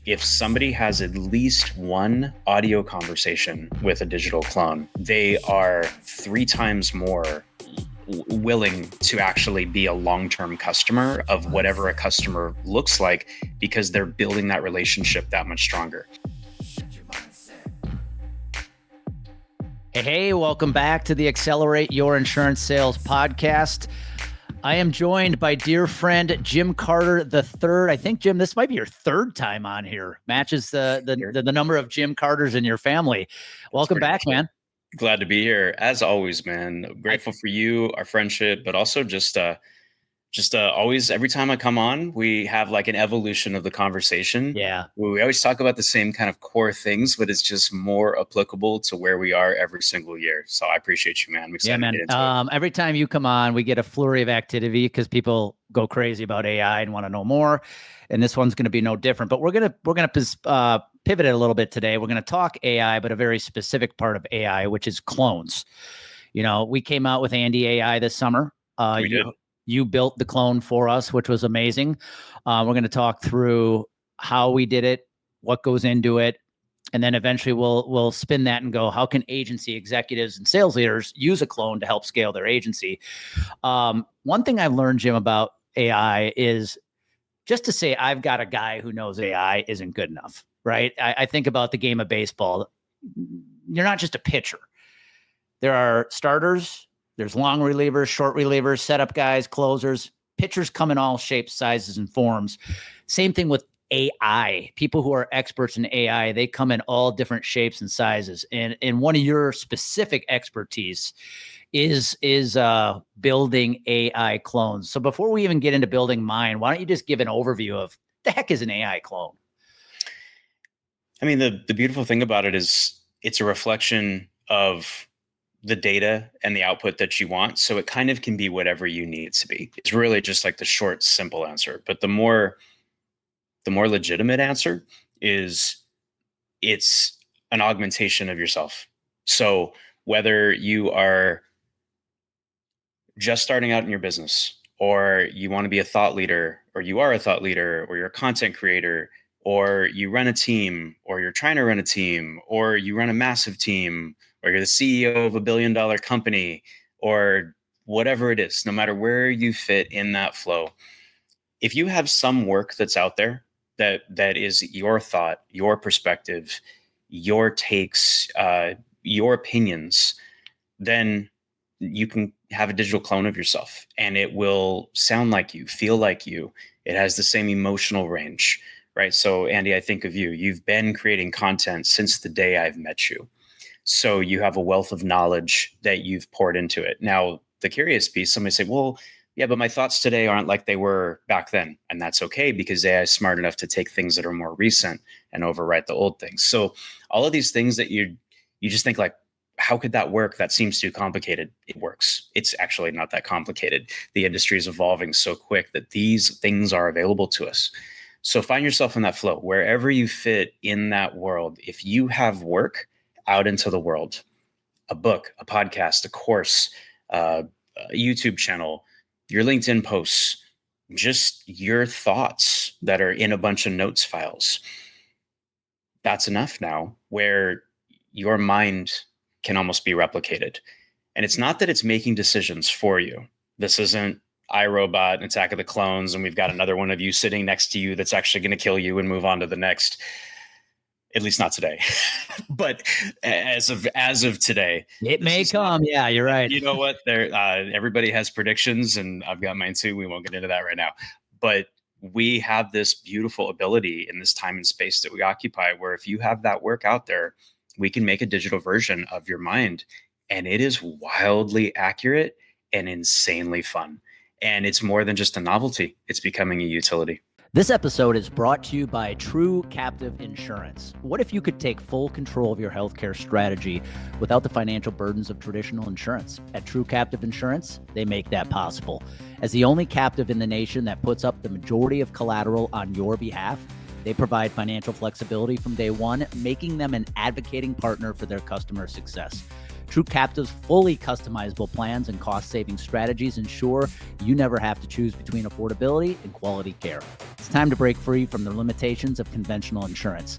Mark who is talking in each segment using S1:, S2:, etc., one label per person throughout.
S1: if somebody has at least one audio conversation with a digital clone, they are 3 times more willing to actually be a long-term customer of whatever a customer looks like, because they're building that relationship that much stronger.
S2: Hey, welcome back to the Accelerate Your Insurance Sales podcast. I am joined by dear friend Jim Carter III. I think, Jim, this might be your third time on here. Matches the number of Jim Carters in your family. Welcome back, man.
S1: Glad to be here. As always, man. Grateful for you, our friendship, but also just always, every time I come on, we have like an evolution of the conversation.
S2: Yeah.
S1: We always talk about the same kind of core things, but it's just more applicable to where we are every single year. So I appreciate you, man. I'm excited to get into it.
S2: Every time you come on, we get a flurry of activity because people go crazy about AI and want to know more. And this one's going to be no different, but we're going to pivot it a little bit today. We're going to talk AI, but a very specific part of AI, which is clones. You know, we came out with Andy AI this summer.
S1: We did.
S2: You built the clone for us, which was amazing. We're going to talk through how we did it, what goes into it, and then eventually we'll spin that and go, how can agency executives and sales leaders use a clone to help scale their agency? One thing I've learned, Jim, about AI is just to say I've got a guy who knows AI isn't good enough, right? I think about the game of baseball. You're not just a pitcher. There are starters. There's long relievers, short relievers, setup guys, closers. Pitchers come in all shapes, sizes, and forms. Same thing with AI. People who are experts in AI, they come in all different shapes and sizes. And one of your specific expertise is building AI clones. So before we even get into building mine, why don't you just give an overview of the heck is an AI clone?
S1: I mean, the beautiful thing about it is it's a reflection of the data and the output that you want. So it kind of can be whatever you need it to be. It's really just like the short, simple answer. But the more legitimate answer is it's an augmentation of yourself. So whether you are just starting out in your business, or you want to be a thought leader, or you are a thought leader, or you're a content creator, or you run a team, or you're trying to run a team, or you run a massive team, or you're the CEO of a $1 billion company, or whatever it is, no matter where you fit in that flow, if you have some work that's out there that is your thought, your perspective, your takes, your opinions, then you can have a digital clone of yourself, and it will sound like you, feel like you. It has the same emotional range, right? So Andy, I think of you. You've been creating content since the day I've met you. So you have a wealth of knowledge that you've poured into it. Now, the curious piece, somebody say, well, yeah, but my thoughts today aren't like they were back then. And that's okay, because AI is smart enough to take things that are more recent and overwrite the old things. So all of these things that you just think like, how could that work? That seems too complicated. It works. It's actually not that complicated. The industry is evolving so quick that these things are available to us. So find yourself in that flow, wherever you fit in that world. If you have work out into the world, a book, a podcast, a course, a YouTube channel, your LinkedIn posts, just your thoughts that are in a bunch of notes files, that's enough now, where your mind can almost be replicated. And it's not that it's making decisions for you. This isn't iRobot and Attack of the Clones, and we've got another one of you sitting next to you that's actually going to kill you and move on to the next. At least not today. But as of today,
S2: it may come. Yeah, you're right.
S1: You know what? Everybody has predictions, and I've got mine too. We won't get into that right now. But we have this beautiful ability in this time and space that we occupy, where if you have that work out there, we can make a digital version of your mind, and it is wildly accurate and insanely fun. And it's more than just a novelty. It's becoming a utility.
S2: This episode is brought to you by True Captive Insurance. What if you could take full control of your healthcare strategy without the financial burdens of traditional insurance? At True Captive Insurance, they make that possible. As the only captive in the nation that puts up the majority of collateral on your behalf, they provide financial flexibility from day one, making them an advocating partner for their customer success. True Captive's fully customizable plans and cost-saving strategies ensure you never have to choose between affordability and quality care. It's time to break free from the limitations of conventional insurance.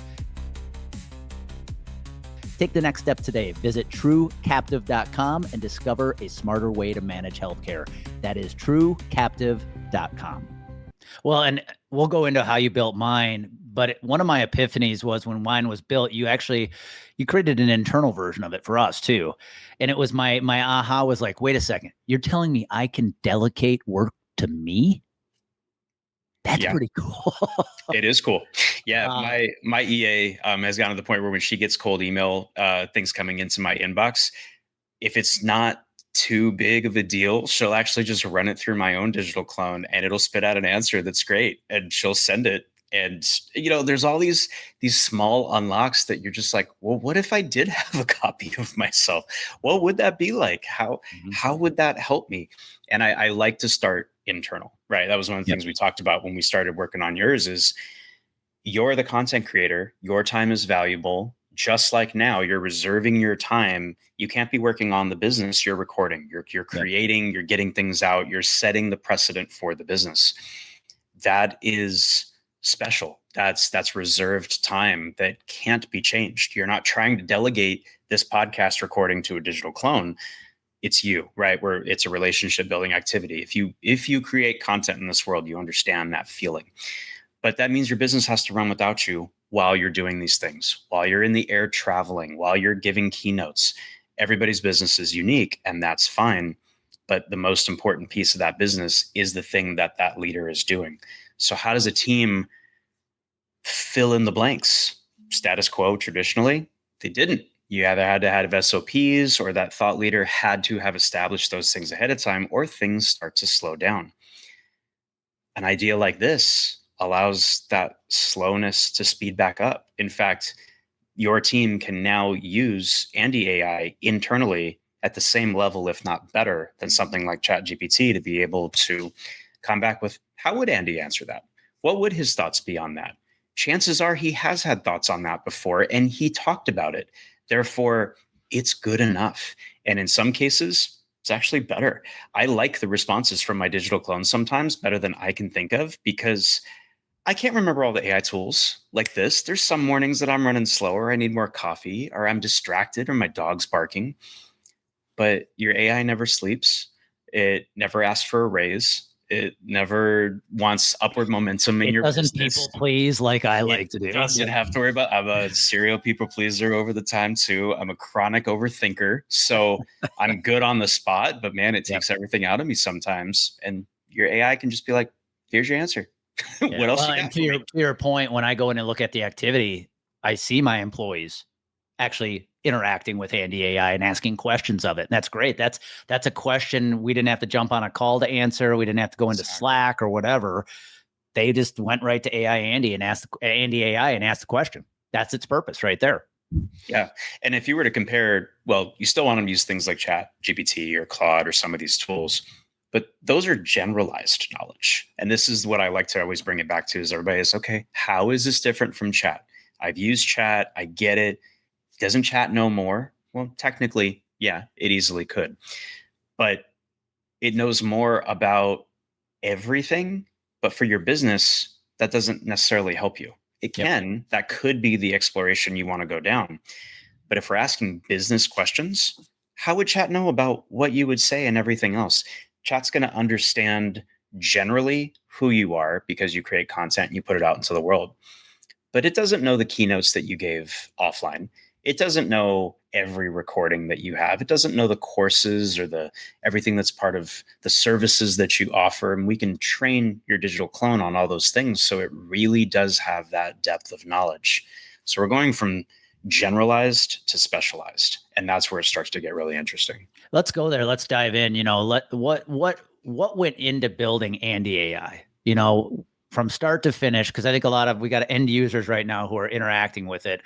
S2: Take the next step today. Visit truecaptive.com and discover a smarter way to manage healthcare. That is truecaptive.com. Well, and we'll go into how you built mine, but one of my epiphanies was when mine was built, you created an internal version of it for us too. And it was my aha was like, wait a second, you're telling me I can delegate work to me? That's pretty cool.
S1: It is cool. Yeah, my EA has gotten to the point where when she gets cold email things coming into my inbox, if it's not too big of a deal, she'll actually just run it through my own digital clone and it'll spit out an answer that's great and she'll send it. And there's all these small unlocks that you're just like, well, what if I did have a copy of myself? What would that be like? How would that help me? And I like to start internal, right? That was one of the things we talked about when we started working on yours is you're the content creator. Your time is valuable. Just like now, you're reserving your time. You can't be working on the business. You're recording, you're creating, you're getting things out. You're setting the precedent for the business. That is special. That's reserved time that can't be changed. You're not trying to delegate this podcast recording to a digital clone. It's you, right? Where it's a relationship building activity. If you create content in this world, you understand that feeling. But that means your business has to run without you while you're doing these things, while you're in the air traveling, while you're giving keynotes. Everybody's business is unique, and that's fine. But the most important piece of that business is the thing that leader is doing. So how does a team fill in the blanks? Status quo traditionally, they didn't. You either had to have SOPs or that thought leader had to have established those things ahead of time or things start to slow down. An idea like this allows that slowness to speed back up. In fact, your team can now use Andy AI internally at the same level, if not better, than something like ChatGPT to be able to come back with, how would Andy answer that? What would his thoughts be on that? Chances are he has had thoughts on that before and he talked about it. Therefore, it's good enough. And in some cases, it's actually better. I like the responses from my digital clones sometimes better than I can think of because I can't remember all the AI tools like this. There's some mornings that I'm running slower. I need more coffee or I'm distracted or my dog's barking. But your AI never sleeps. It never asks for a raise. It never wants upward momentum in your business.
S2: It doesn't people please like I like to do.
S1: It doesn't have to worry about. I'm a serial people pleaser over the time too. I'm a chronic overthinker. So I'm good on the spot, but man, it takes everything out of me sometimes. And your AI can just be like, here's your answer. What else you got?
S2: To your point, when I go in and look at the activity, I see my employees actually interacting with Andy AI and asking questions of it. And that's great. That's a question we didn't have to jump on a call to answer. We didn't have to go into Slack or whatever. They just went right to AI Andy and asked Andy AI and asked the question. That's its purpose right there.
S1: Yeah. And if you were to compare, well, you still want to use things like Chat GPT or Claude or some of these tools, but those are generalized knowledge. And this is what I like to always bring it back to is everybody is, okay, how is this different from Chat? I've used Chat. I get it. Doesn't Chat know more? Well, technically, yeah, it easily could. But it knows more about everything. But for your business, that doesn't necessarily help you. It can. That could be the exploration you want to go down. But if we're asking business questions, how would Chat know about what you would say and everything else? Chat's going to understand generally who you are because you create content and you put it out into the world. But it doesn't know the keynotes that you gave offline. It doesn't know every recording that you have. It doesn't know the courses or everything that's part of the services that you offer. And we can train your digital clone on all those things. So it really does have that depth of knowledge. So we're going from generalized to specialized. And that's where it starts to get really interesting.
S2: Let's go there. Let's dive in. What went into building Andy AI? From start to finish, because I think we got end users right now who are interacting with it,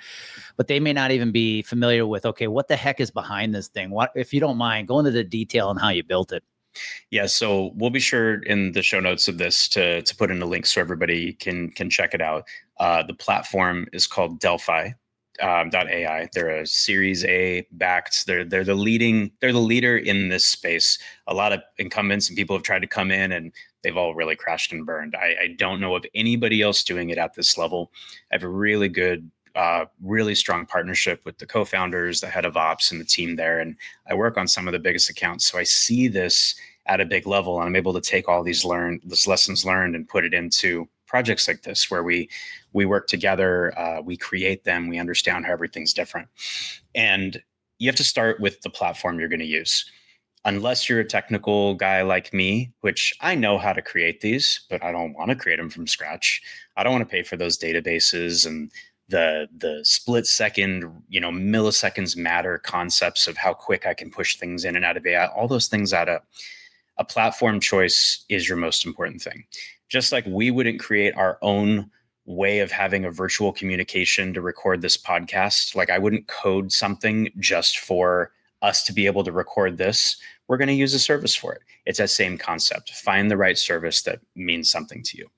S2: but they may not even be familiar with, okay, what the heck is behind this thing? What, if you don't mind, go into the detail on how you built it.
S1: Yeah, so we'll be sure in the show notes of this to put in a link so everybody can check it out. The platform is called Delphi. .ai. They're a Series A backed. They're the leader in this space. A lot of incumbents and people have tried to come in and they've all really crashed and burned. I don't know of anybody else doing it at this level. I have a really good, really strong partnership with the co-founders, the head of ops, and the team there. And I work on some of the biggest accounts. So I see this at a big level, and I'm able to take all these lessons learned and put it into projects like this, where we work together, we create them, we understand how everything's different. And you have to start with the platform you're going to use. Unless you're a technical guy like me, which I know how to create these, but I don't want to create them from scratch. I don't want to pay for those databases and the split second, milliseconds matter concepts of how quick I can push things in and out of AI. All those things add up. A platform choice is your most important thing. Just like we wouldn't create our own way of having a virtual communication to record this podcast. Like I wouldn't code something just for us to be able to record this. We're going to use a service for it. It's that same concept. Find the right service that means something to you.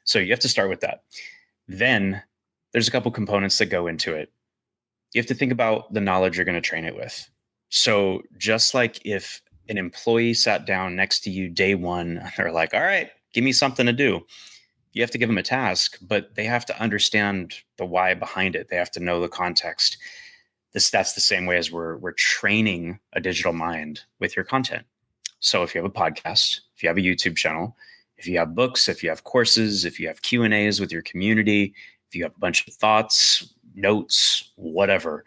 S1: So you have to start with that. Then there's a couple components that go into it. You have to think about the knowledge you're going to train it with. So just like if an employee sat down next to you day one, they're like, all right, give me something to do. You have to give them a task, but they have to understand the why behind it. They have to know the context. That's the same way as we're training a digital mind with your content. So if you have a podcast, if you have a YouTube channel, if you have books, if you have courses, if you have Q&As with your community, if you have a bunch of thoughts, notes, whatever,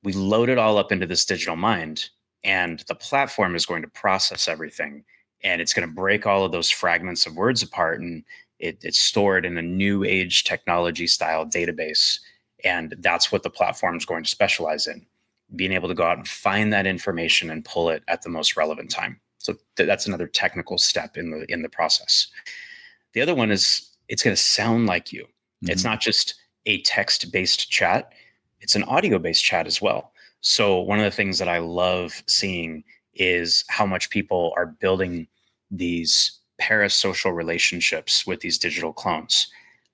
S1: we load it all up into this digital mind, and the platform is going to process everything, and it's going to break all of those fragments of words apart, and it's stored in a new age technology style database. And that's what the platform is going to specialize in, being able to go out and find that information and pull it at the most relevant time. So that's another technical step in the process. The other one is it's going to sound like you. Mm-hmm. It's not just a text-based chat. It's an audio-based chat as well. So one of the things that I love seeing is how much people are building these parasocial relationships with these digital clones.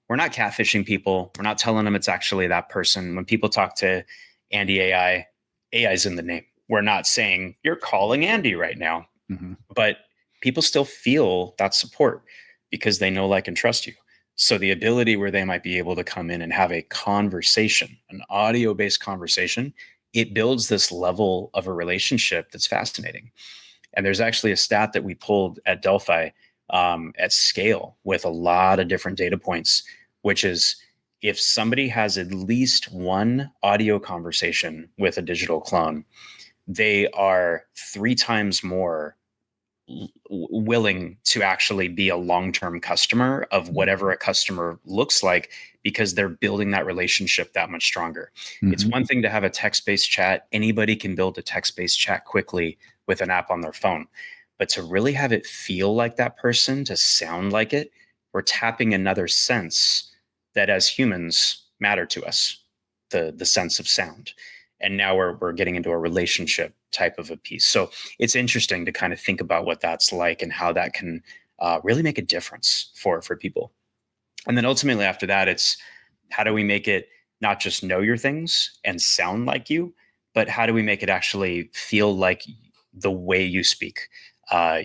S1: We're not catfishing people. We're not telling them it's actually that person. When people talk to Andy AI, AI's in the name. We're not saying you're calling Andy right now, mm-hmm. but people still feel that support because they know, like, and trust you. So the ability where they might be able to come in and have a conversation, an audio-based conversation, it builds this level of a relationship that's fascinating. And there's actually a stat that we pulled at Delphi at scale with a lot of different data points, which is if somebody has at least one audio conversation with a digital clone, they are 3 times more willing to actually be a long-term customer of whatever a customer looks like, because they're building that relationship that much stronger. Mm-hmm. It's one thing to have a text-based chat. Anybody can build a text-based chat quickly with an app on their phone. But to really have it feel like that person, to sound like it, we're tapping another sense that as humans matter to us, the sense of sound. And now we're getting into a relationship type of a piece. So it's interesting to kind of think about what that's like and how that can really make a difference for people. And then ultimately after that, it's how do we make it not just know your things and sound like you, but how do we make it actually feel like the way you speak?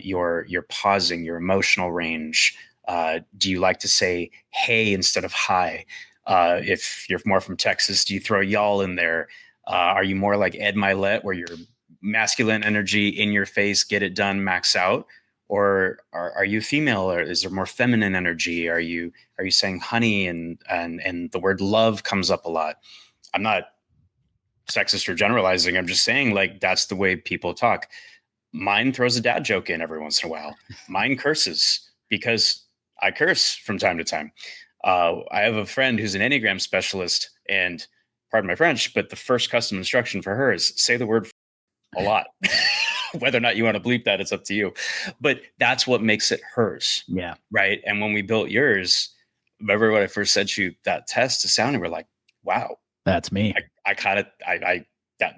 S1: Your pausing, your emotional range. Do you like to say hey instead of hi? If you're more from Texas, do you throw y'all in there? Are you more like Ed Milet, where your masculine energy in your face, get it done, max out? Or are you female, or is there more feminine energy? Are you saying honey and the word love comes up a lot? I'm not sexist or generalizing. I'm just saying, like, that's the way people talk. Mine throws a dad joke in every once in a while. Mine curses because I curse from time to time. I have a friend who's an Enneagram specialist, and pardon my French, but the first custom instruction for her is say the word a lot. Whether or not you want to bleep that, it's up to you. But that's what makes it hers. Yeah. Right. And when we built yours, remember when I first sent you that test to sound, and we're like, wow,
S2: that's me.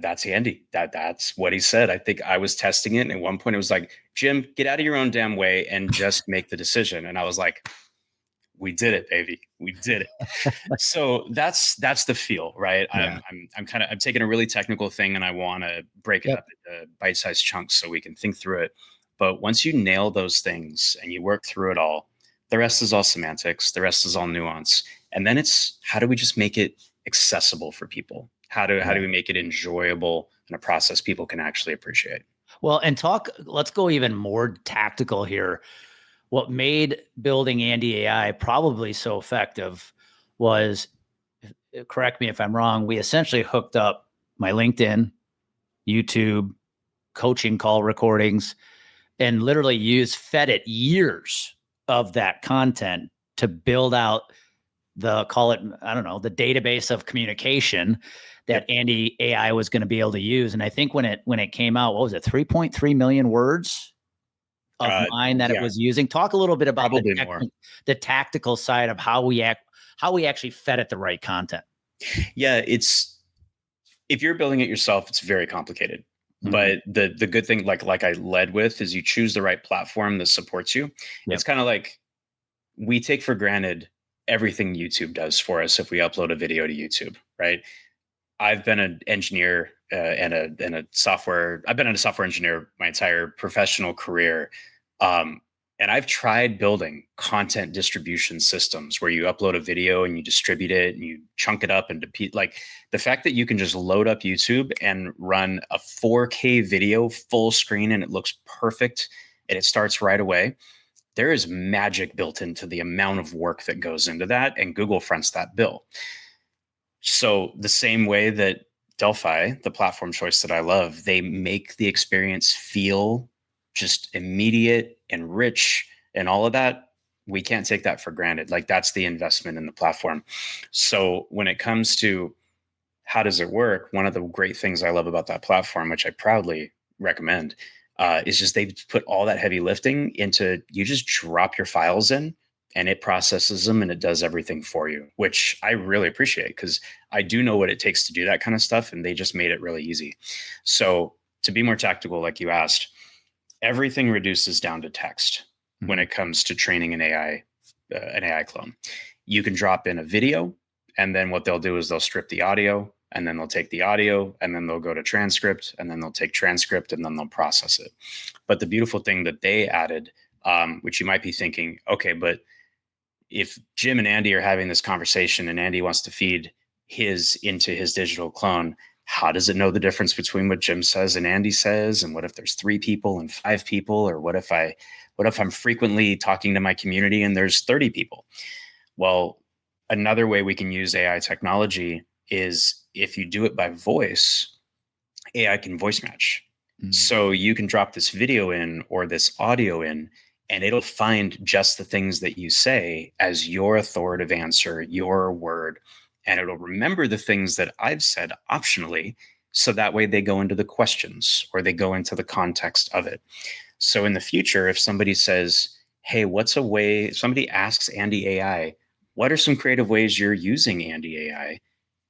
S1: That's Andy. That's what he said. I think I was testing it, and at one point it was like, Jim, get out of your own damn way and just make the decision. And I was like, we did it, baby. We did it. So that's the feel, right? Yeah. I'm taking a really technical thing, and I want to break it up into bite-sized chunks so we can think through it. But once you nail those things and you work through it all, the rest is all semantics. The rest is all nuance. And then it's how do we just make it accessible for people? How do we make it enjoyable and a process people can actually appreciate?
S2: Well, and let's go even more tactical here. What made building Andy AI probably so effective was, correct me if I'm wrong, we essentially hooked up my LinkedIn, YouTube, coaching call recordings, and literally fed it years of that content to build out call it, I don't know, the database of communication that Andy AI was going to be able to use. And I think when it came out, what was it, 3.3 million words of mine that it was using? Talk a little bit about the tactical side of how we actually fed it the right content.
S1: Yeah, if you're building it yourself, it's very complicated. Mm-hmm. But the good thing, like I led with, is you choose the right platform that supports you. Yep. It's kind of like we take for granted everything YouTube does for us if we upload a video to YouTube, right? I've been an engineer I've been a software engineer my entire professional career. And I've tried building content distribution systems where you upload a video and you distribute it and you chunk it up into like the fact that you can just load up YouTube and run a 4K video full screen and it looks perfect and it starts right away. There is magic built into the amount of work that goes into that, and Google fronts that bill. So the same way that Delphi, the platform choice that I love, they make the experience feel just immediate and rich and all of that. We can't take that for granted. Like that's the investment in the platform. So when it comes to how does it work, one of the great things I love about that platform, which I proudly recommend, is just they put all that heavy lifting into, you just drop your files in and it processes them and it does everything for you, which I really appreciate because I do know what it takes to do that kind of stuff. And they just made it really easy. So to be more tactical, like you asked, everything reduces down to text when it comes to training an AI clone. You can drop in a video, and then what they'll do is they'll strip the audio, and then they'll take the audio, and then they'll go to transcript, and then they'll take transcript, and then they'll process it. But the beautiful thing that they added, which you might be thinking, okay, but if Jim and Andy are having this conversation and Andy wants to feed his into his digital clone, how does it know the difference between what Jim says and Andy says? And what if there's 3 people and 5 people? Or what if I'm frequently talking to my community and there's 30 people? Well, another way we can use AI technology is if you do it by voice, AI can voice match. Mm-hmm. So you can drop this video in or this audio in, and it'll find just the things that you say as your authoritative answer, your word. And it'll remember the things that I've said optionally. So that way they go into the questions or they go into the context of it. So in the future, if somebody says, hey, somebody asks Andy AI, what are some creative ways you're using Andy AI?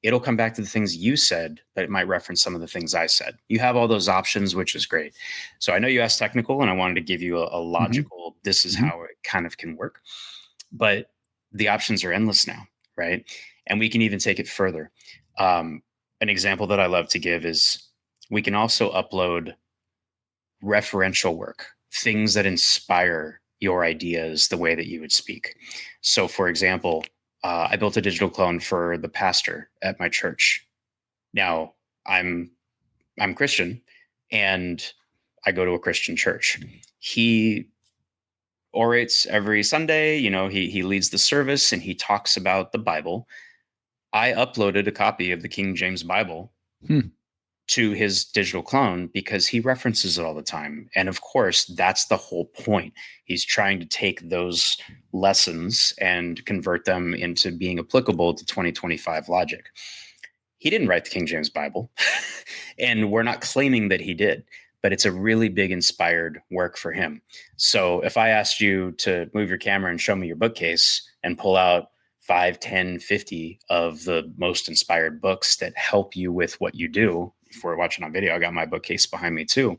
S1: It'll come back to the things you said, but it might reference some of the things I said. You have all those options, which is great. So I know you asked technical and I wanted to give you a logical, this is how it kind of can work, but the options are endless now, right? And we can even take it further. An example that I love to give is we can also upload referential work, things that inspire your ideas the way that you would speak. So for example, I built a digital clone for the pastor at my church. Now I'm Christian and I go to a Christian church. He orates every Sunday, he leads the service and he talks about the Bible. I uploaded a copy of the King James Bible to his digital clone because he references it all the time. And of course, that's the whole point. He's trying to take those lessons and convert them into being applicable to 2025 logic. He didn't write the King James Bible, and we're not claiming that he did, but it's a really big inspired work for him. So if I asked you to move your camera and show me your bookcase and pull out 5, 10, 50 of the most inspired books that help you with what you do. If we're watching on video, I got my bookcase behind me too.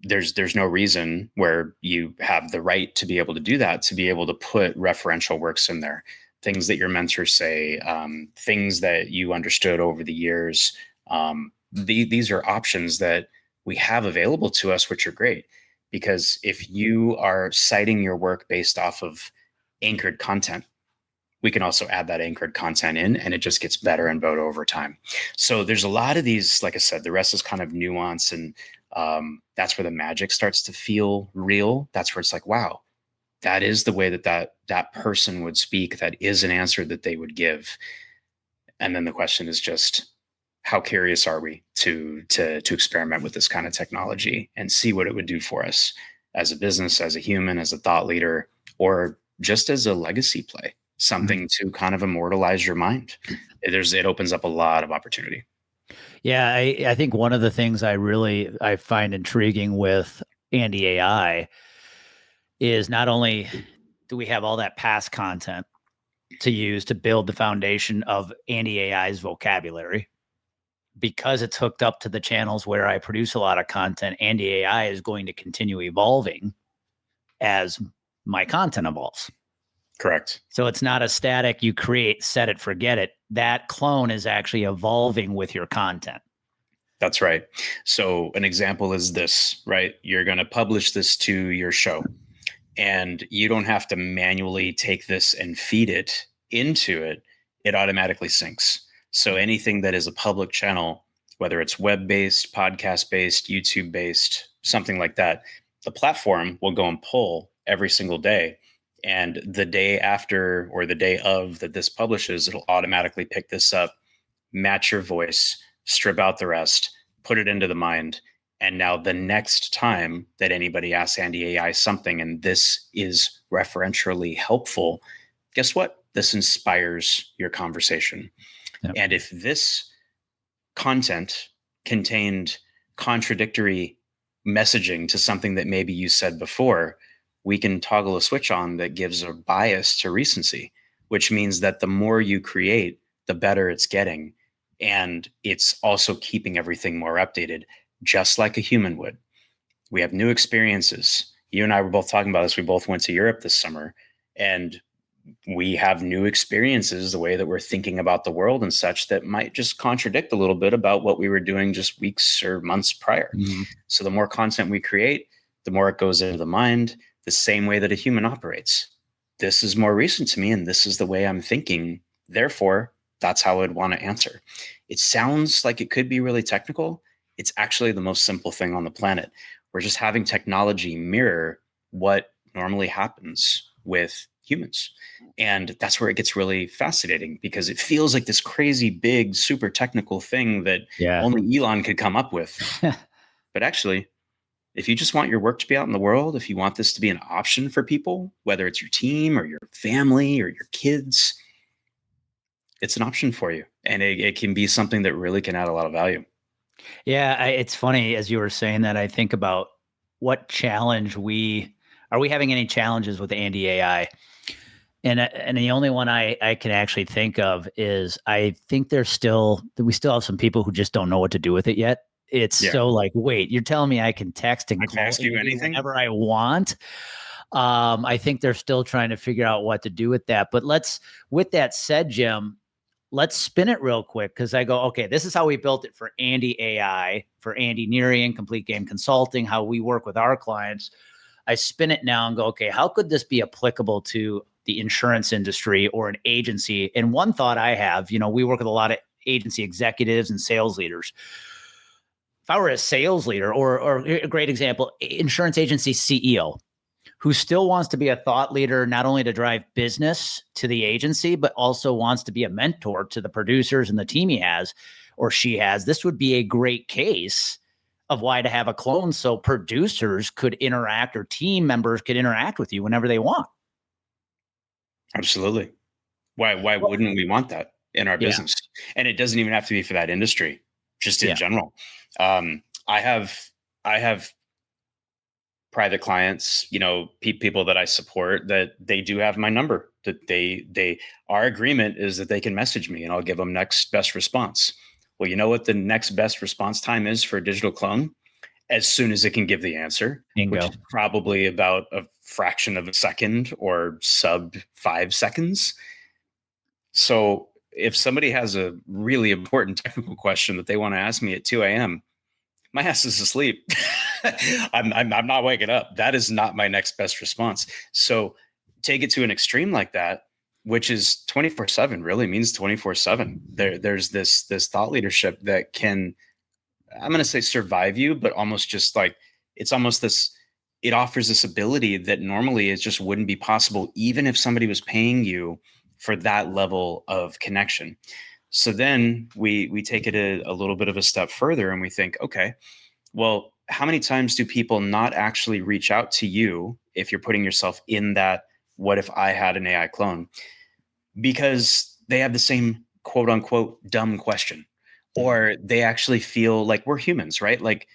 S1: There's no reason where you have the right to be able to do that, to be able to put referential works in there, things that your mentors say, things that you understood over the years. These are options that we have available to us, which are great. Because if you are citing your work based off of anchored content, we can also add that anchored content in, and it just gets better and better over time. So there's a lot of these, like I said, the rest is kind of nuance, and that's where the magic starts to feel real. That's where it's like, wow, that is the way that person would speak. That is an answer that they would give. And then the question is just, how curious are we to experiment with this kind of technology and see what it would do for us as a business, as a human, as a thought leader, or just as a legacy play, something to kind of immortalize your mind. It opens up a lot of opportunity.
S2: Yeah, I think one of the things I find intriguing with Andy AI is not only do we have all that past content to use to build the foundation of Andy AI's vocabulary, because it's hooked up to the channels where I produce a lot of content, Andy AI is going to continue evolving as my content evolves.
S1: Correct.
S2: So it's not a static, you create, set it, forget it. That clone is actually evolving with your content.
S1: That's right. So an example is this, right? You're going to publish this to your show, and you don't have to manually take this and feed it into it. It automatically syncs. So anything that is a public channel, whether it's web-based, podcast-based, YouTube-based, something like that, the platform will go and pull every single day. And the day after or the day of that this publishes, it'll automatically pick this up, match your voice, strip out the rest, put it into the mind. And now the next time that anybody asks Andy AI something, and this is referentially helpful, guess what? This inspires your conversation. Yep. And if this content contained contradictory messaging to something that maybe you said before, we can toggle a switch on that gives a bias to recency, which means that the more you create, the better it's getting. And it's also keeping everything more updated, just like a human would. We have new experiences. You and I were both talking about this. We both went to Europe this summer, and we have new experiences, the way that we're thinking about the world and such, that might just contradict a little bit about what we were doing just weeks or months prior. Mm-hmm. So the more content we create, the more it goes into the mind, the same way that a human operates. This is more recent to me, and this is the way I'm thinking. Therefore, that's how I'd want to answer. It sounds like it could be really technical. It's actually the most simple thing on the planet. We're just having technology mirror what normally happens with humans. And that's where it gets really fascinating, because it feels like this crazy, big, super technical thing that only Elon could come up with. But actually, if you just want your work to be out in the world, if you want this to be an option for people, whether it's your team or your family or your kids, it's an option for you. And it can be something that really can add a lot of value.
S2: Yeah, it's funny, as you were saying that, I think about what challenge are we having any challenges with Andy AI? And the only one I can actually think of is, I think we still have some people who just don't know what to do with it yet. It's so like, wait, you're telling me I can text and call
S1: ask you anything
S2: whenever I want? I think they're still trying to figure out what to do with that. But with that said, Jim, let's spin it real quick, because I go, okay, this is how we built it for Andy AI, for Andy Neary and Complete Game Consulting, how we work with our clients. I spin it now and go, okay, how could this be applicable to the insurance industry or an agency? And one thought I have, we work with a lot of agency executives and sales leaders. If I were a sales leader, or a great example, insurance agency CEO, who still wants to be a thought leader, not only to drive business to the agency, but also wants to be a mentor to the producers and the team he has or she has, this would be a great case of why to have a clone, so producers could interact, or team members could interact with you whenever they want. Absolutely.
S1: Why wouldn't we want that in our business? And it doesn't even have to be for that industry, just in general. I have private clients, people that I support, that they do have my number, that our agreement is that they can message me and I'll give them next best response. Well, you know what the next best response time is for a digital clone? As soon as it can give the answer, which is probably about a fraction of a second or sub 5 seconds. So if somebody has a really important technical question that they want to ask me at 2 a.m., my ass is asleep. I'm not waking up. That is not my next best response. So take it to an extreme like that, which is 24/7 really means 24/7. There's this thought leadership that can, I'm going to say survive you, but almost just like, it's almost this, it offers this ability that normally it just wouldn't be possible, even if somebody was paying you for that level of connection. So then we take it a little bit of a step further and we think, okay, well, how many times do people not actually reach out to you if you're putting yourself in that, what if I had an AI clone? Because they have the same quote unquote dumb question, or they actually feel like we're humans, right? Like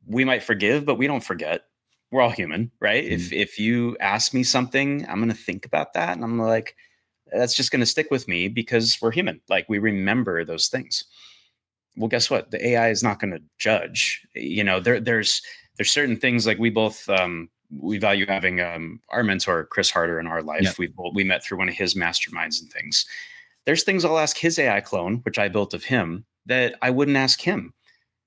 S1: we might forgive, but we don't forget. We're all human, right? If you ask me something, I'm going to think about that, and I'm like, that's just going to stick with me because we're human. Like we remember those things. Well, guess what? The AI is not going to judge. You know, there's certain things like we value having our mentor Chris Harder in our life.
S2: Yep.
S1: We met through one of his masterminds and things. There's things I'll ask his AI clone, which I built of him, that I wouldn't ask him.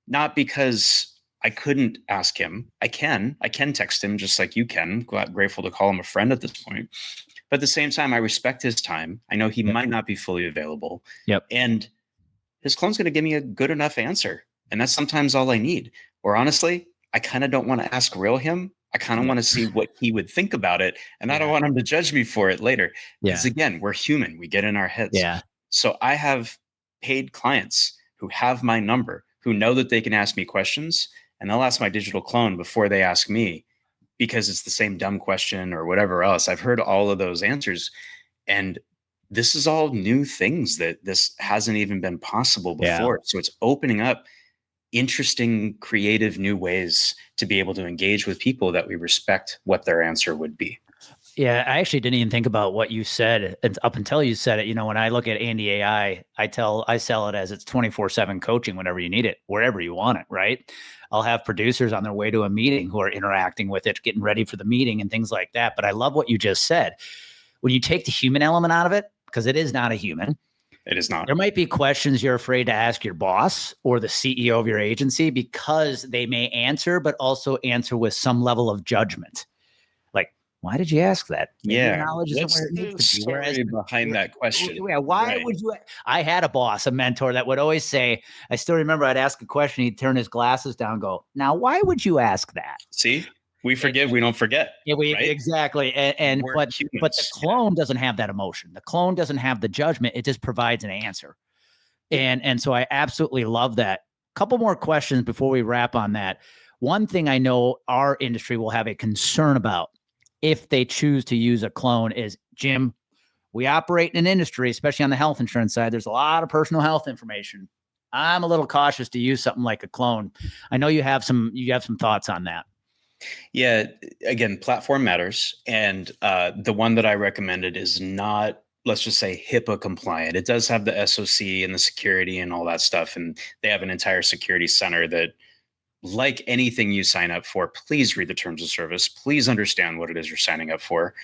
S1: Not because I couldn't ask him. I can text him just like you can. Grateful to call him a friend at this point. But at the same time, I respect his time. I know he might not be fully available.
S2: Yep.
S1: And his clone's going to give me a good enough answer. And that's sometimes all I need. Or honestly, I kind of don't want to ask real him. I kind of want to see what he would think about it. And I don't want him to judge me for it later. Because again, we're human. We get in our heads.
S2: Yeah.
S1: So I have paid clients who have my number, who know that they can ask me questions, and they'll ask my digital clone before they ask me because it's the same dumb question or whatever else. I've heard all of those answers. And this is all new things that this hasn't even been possible before. So it's opening up interesting, creative new ways to be able to engage with people that we respect what their answer would be.
S2: Yeah, I actually didn't even think about what you said up until you said it. You know, when I look at Andy AI, I sell it as it's 24/7 coaching whenever you need it, wherever you want it, right? I'll have producers on their way to a meeting who are interacting with it, getting ready for the meeting and things like that. But I love what you just said. When you take the human element out of it, because it is not a human,
S1: it is not.
S2: There might be questions you're afraid to ask your boss or the CEO of your agency because they may answer, but also answer with some level of judgment. Like, why did you ask that? Maybe your knowledge isn't where it needs to be.
S1: Whereas behind that question.
S2: Yeah, why would you? I had a boss, a mentor that would always say, I still remember I'd ask a question. He'd turn his glasses down and go, now, why would you ask that?
S1: See? We forgive, we don't forget.
S2: Yeah,
S1: right?
S2: Exactly. But the clone doesn't have that emotion. The clone doesn't have the judgment. It just provides an answer. And so I absolutely love that. Couple more questions before we wrap on that. One thing I know our industry will have a concern about if they choose to use a clone is, Jim, we operate in an industry, especially on the health insurance side, there's a lot of personal health information. I'm a little cautious to use something like a clone. I know you have some thoughts on that.
S1: Yeah, again, platform matters. And the one that I recommended is not, let's just say, HIPAA compliant. It does have the SOC and the security and all that stuff. And they have an entire security center that, like anything you sign up for, please read the terms of service. Please understand what it is you're signing up for.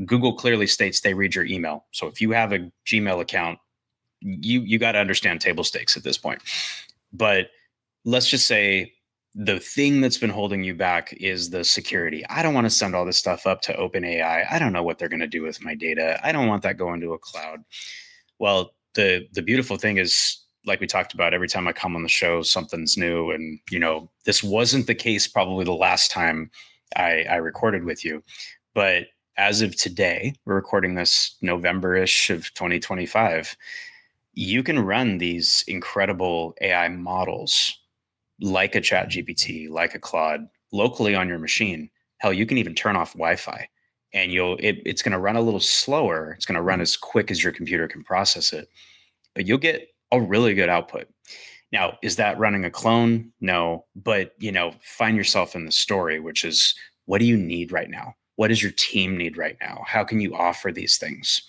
S1: Google clearly states they read your email. So if you have a Gmail account, you got to understand table stakes at this point. But let's just say the thing that's been holding you back is the security. I don't want to send all this stuff up to OpenAI. I don't know what they're going to do with my data. I don't want that going to a cloud. Well, the beautiful thing is, like we talked about, every time I come on the show, something's new. And, you know, this wasn't the case probably the last time I recorded with you. But as of today, we're recording this November-ish of 2025. You can run these incredible AI models like a ChatGPT, like a Claude, locally on your machine. Hell, you can even turn off Wi-Fi, and it's going to run a little slower. It's going to run as quick as your computer can process it, but you'll get a really good output. Now, is that running a clone? No, but find yourself in the story, which is, what do you need right now? What does your team need right now? How can you offer these things?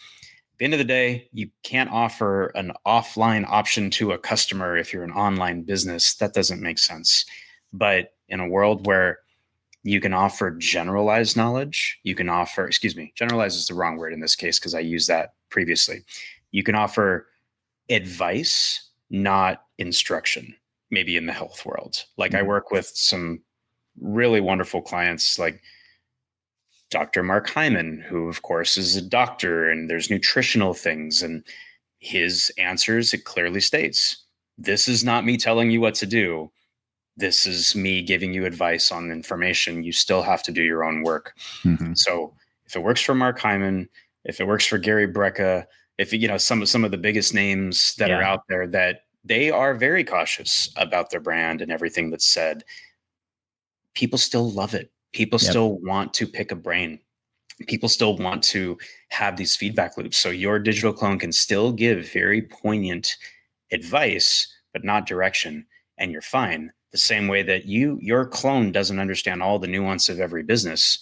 S1: At the end of the day, you can't offer an offline option to a customer if you're an online business. That doesn't make sense. But in a world where you can offer generalized knowledge, generalized is the wrong word in this case because I used that previously. You can offer advice, not instruction. maybe in the health world. Like I work with some really wonderful clients like Dr. Mark Hyman, who of course is a doctor, and there's nutritional things, and his answers, it clearly states, this is not me telling you what to do. This is me giving you advice on information. You still have to do your own work. So if it works for Mark Hyman, if it works for Gary Brecka, if some of the biggest names that are out there, that they are very cautious about their brand and everything that's said, people still love it. People still want to pick a brain. People still want to have these feedback loops. So your digital clone can still give very poignant advice, but not direction, and you're fine. The same way that your clone doesn't understand all the nuance of every business,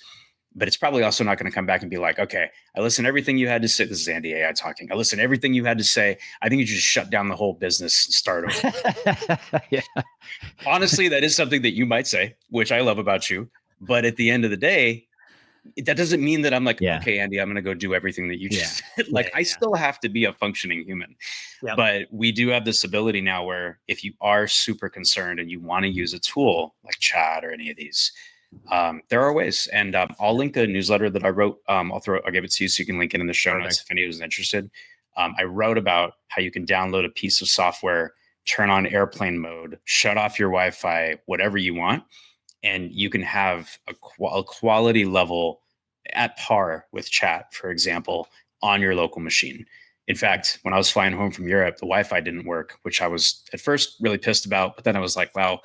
S1: but it's probably also not going to come back and be like, okay, I listened to everything you had to say. This is Andy AI talking. I listened to everything you had to say. I think you just shut down the whole business and start over. Honestly, that is something that you might say, which I love about you. But at the end of the day, that doesn't mean that I'm like, okay, Andy, I'm going to go do everything that you just said. Like, I still have to be a functioning human. But we do have this ability now where if you are super concerned and you want to use a tool like chat or any of these, there are ways. And I'll link a newsletter that I wrote. I'll give it to you so you can link it in the show notes if anyone's interested. I wrote about how you can download a piece of software, turn on airplane mode, shut off your Wi-Fi, whatever you want. And you can have a quality level at par with chat, for example, on your local machine. In fact, when I was flying home from Europe, the Wi-Fi didn't work, which I was at first really pissed about. But then I was like, wow,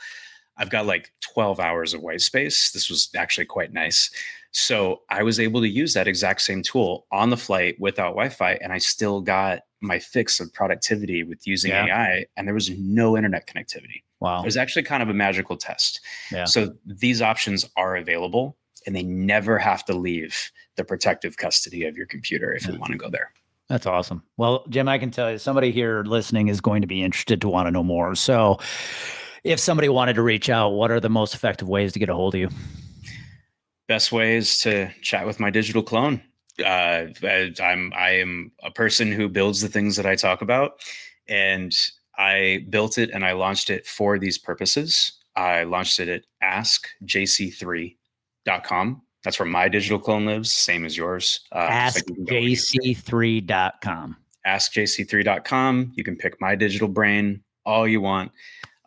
S1: I've got like 12 hours of white space. This was actually quite nice. So I was able to use that exact same tool on the flight without Wi-Fi, and I still got my fix of productivity with using AI, and there was no internet connectivity.
S2: Wow.
S1: It was actually kind of a magical test. So these options are available, and they never have to leave the protective custody of your computer if you want to go there.
S2: That's awesome. Well, Jim, I can tell you, somebody here listening is going to be interested to want to know more. So if somebody wanted to reach out, what are the most effective ways to get a hold of you?
S1: Best way is to chat with my digital clone. I am a person who builds the things that I talk about, and I built it and I launched it for these purposes. I launched it at askjc3.com. That's where my digital clone lives, same as yours.
S2: Askjc3.com.
S1: Askjc3.com. You can pick my digital brain all you want.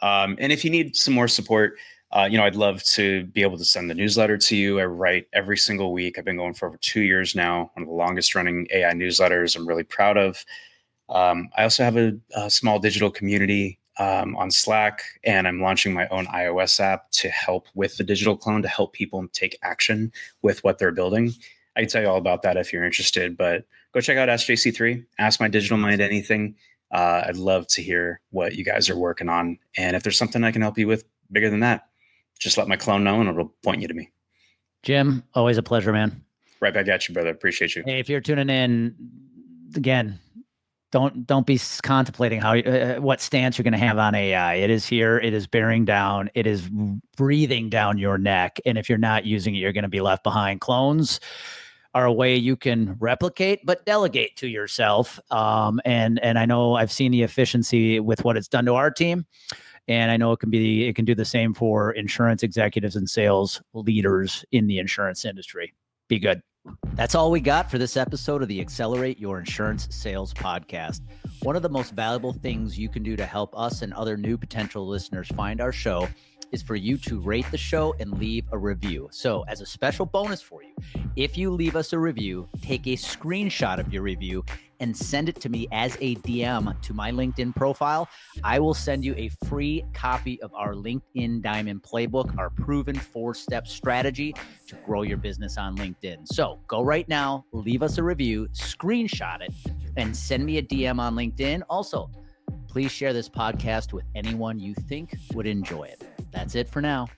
S1: And if you need some more support, I'd love to be able to send the newsletter to you. I write every single week. I've been going for over 2 years now. One of the longest running AI newsletters I'm really proud of. I also have a small digital community on Slack, and I'm launching my own iOS app to help with the digital clone, to help people take action with what they're building. I can tell you all about that if you're interested, but go check out AskJC3, Ask My Digital Mind anything. I'd love to hear what you guys are working on. And if there's something I can help you with bigger than that, just let my clone know and it'll point you to me.
S2: Jim, always a pleasure, man.
S1: Right back at you, brother. Appreciate you.
S2: Hey, if you're tuning in, again, don't be contemplating how what stance you're going to have on AI. It is here. It is bearing down. It is breathing down your neck. And if you're not using it, you're going to be left behind. Clones are a way you can replicate, but delegate to yourself. And I know I've seen the efficiency with what it's done to our team. And I know it can do the same for insurance executives and sales leaders in the insurance industry. Be good. That's all we got for this episode of the Accelerate Your Insurance Sales Podcast. One of the most valuable things you can do to help us and other new potential listeners find our show is for you to rate the show and leave a review. So as a special bonus for you, if you leave us a review, take a screenshot of your review and send it to me as a DM to my LinkedIn profile. I will send you a free copy of our LinkedIn Diamond Playbook, our proven 4-step strategy to grow your business on LinkedIn. So go right now, leave us a review, screenshot it, and send me a DM on LinkedIn. Also, please share this podcast with anyone you think would enjoy it. That's it for now.